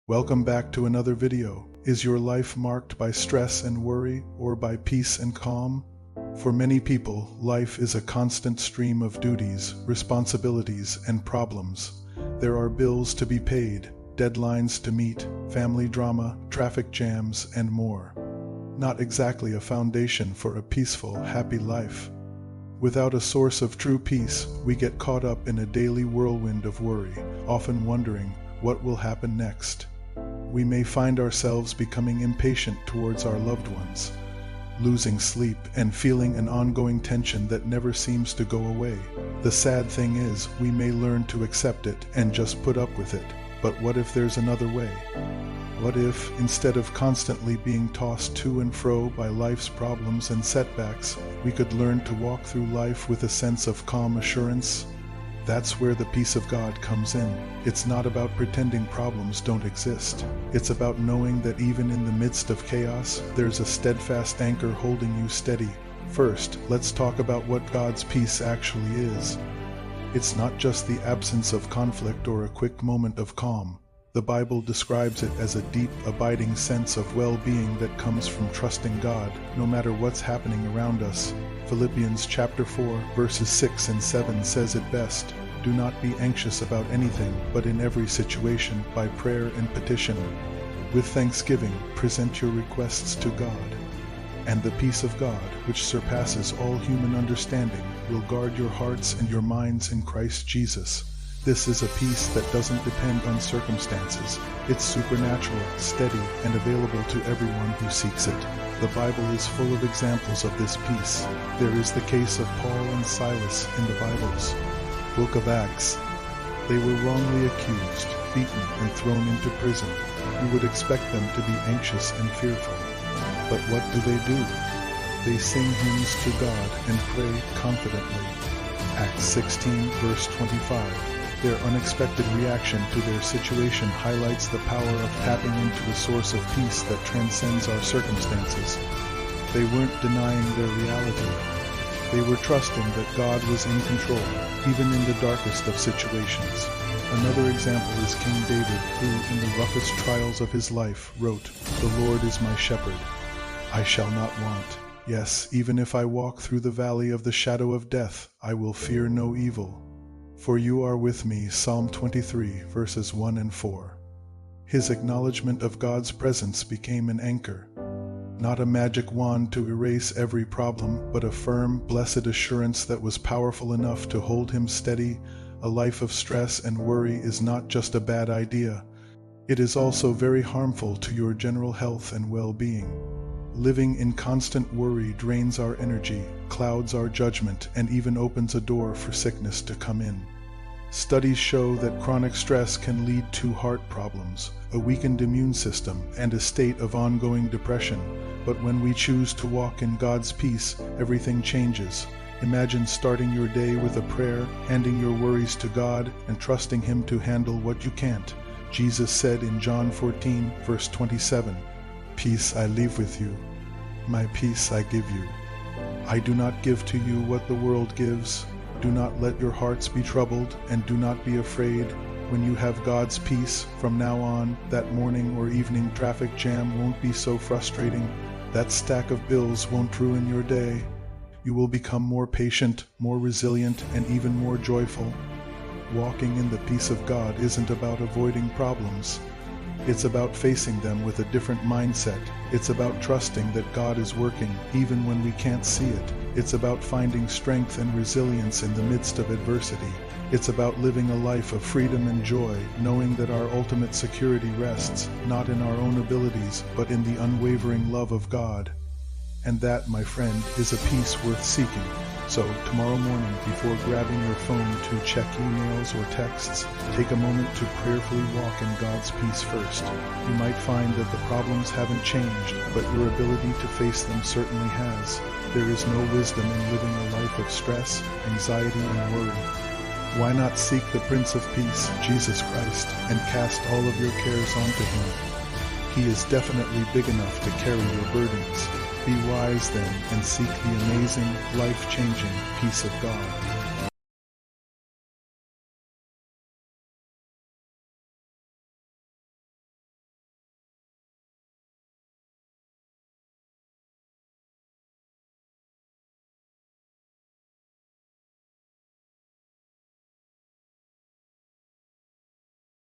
Welcome back to another video. Is your life marked by stress and worry, or by peace and calm? For many people, life is a constant stream of duties, responsibilities, and problems. There are bills to be paid, deadlines to meet, family drama, traffic jams, and more. Not exactly a foundation for a peaceful, happy life. Without a source of true peace, we get caught up in a daily whirlwind of worry, often wondering what will happen next. We may find ourselves becoming impatient towards our loved ones, losing sleep, and feeling an ongoing tension that never seems to go away. The sad thing is, we may learn to accept it and just put up with it. But what if there's another way? What if, instead of constantly being tossed to and fro by life's problems and setbacks, we could learn to walk through life with a sense of calm assurance? That's where the peace of God comes in. It's not about pretending problems don't exist. It's about knowing that even in the midst of chaos, there's a steadfast anchor holding you steady. First, let's talk about what God's peace actually is. It's not just the absence of conflict or a quick moment of calm. The Bible describes it as a deep, abiding sense of well-being that comes from trusting God, no matter what's happening around us. Philippians chapter 4, verses 6 and 7 says it best. Do not be anxious about anything, but in every situation, by prayer and petition, with thanksgiving, present your requests to God. And the peace of God, which surpasses all human understanding, will guard your hearts and your minds in Christ Jesus. This is a peace that doesn't depend on circumstances. It's supernatural, steady, and available to everyone who seeks it. The Bible is full of examples of this peace. There is the case of Paul and Silas in the Bible's Book of Acts. They were wrongly accused, beaten, and thrown into prison. You would expect them to be anxious and fearful. But what do? They sing hymns to God and pray confidently. Acts 16, verse 25. Their unexpected reaction to their situation highlights the power of tapping into a source of peace that transcends our circumstances. They weren't denying their reality. They were trusting that God was in control, even in the darkest of situations. Another example is King David, who, in the roughest trials of his life, wrote, "The Lord is my shepherd. I shall not want. Yes, even if I walk through the valley of the shadow of death, I will fear no evil. For you are with me." Psalm 23, verses 1 and 4. His acknowledgement of God's presence became an anchor. Not a magic wand to erase every problem, but a firm, blessed assurance that was powerful enough to hold him steady. A life of stress and worry is not just a bad idea. It is also very harmful to your general health and well-being. Living in constant worry drains our energy, clouds our judgment, and even opens a door for sickness to come in. Studies show that chronic stress can lead to heart problems, a weakened immune system, and a state of ongoing depression. But when we choose to walk in God's peace, everything changes. Imagine starting your day with a prayer, handing your worries to God, and trusting Him to handle what you can't. Jesus said in John 14, verse 27, "Peace I leave with you, my peace I give you. I do not give to you what the world gives. Do not let your hearts be troubled, and do not be afraid." When you have God's peace, from now on, that morning or evening traffic jam won't be so frustrating. That stack of bills won't ruin your day. You will become more patient, more resilient, and even more joyful. Walking in the peace of God isn't about avoiding problems. It's about facing them with a different mindset. It's about trusting that God is working, even when we can't see it. It's about finding strength and resilience in the midst of adversity. It's about living a life of freedom and joy, knowing that our ultimate security rests, not in our own abilities, but in the unwavering love of God. And that, my friend, is a peace worth seeking. So, tomorrow morning, before grabbing your phone to check emails or texts, take a moment to prayerfully walk in God's peace first. You might find that the problems haven't changed, but your ability to face them certainly has. There is no wisdom in living a life of stress, anxiety, and worry. Why not seek the Prince of Peace, Jesus Christ, and cast all of your cares onto Him? He is definitely big enough to carry your burdens. Be wise then, and seek the amazing, life-changing peace of God.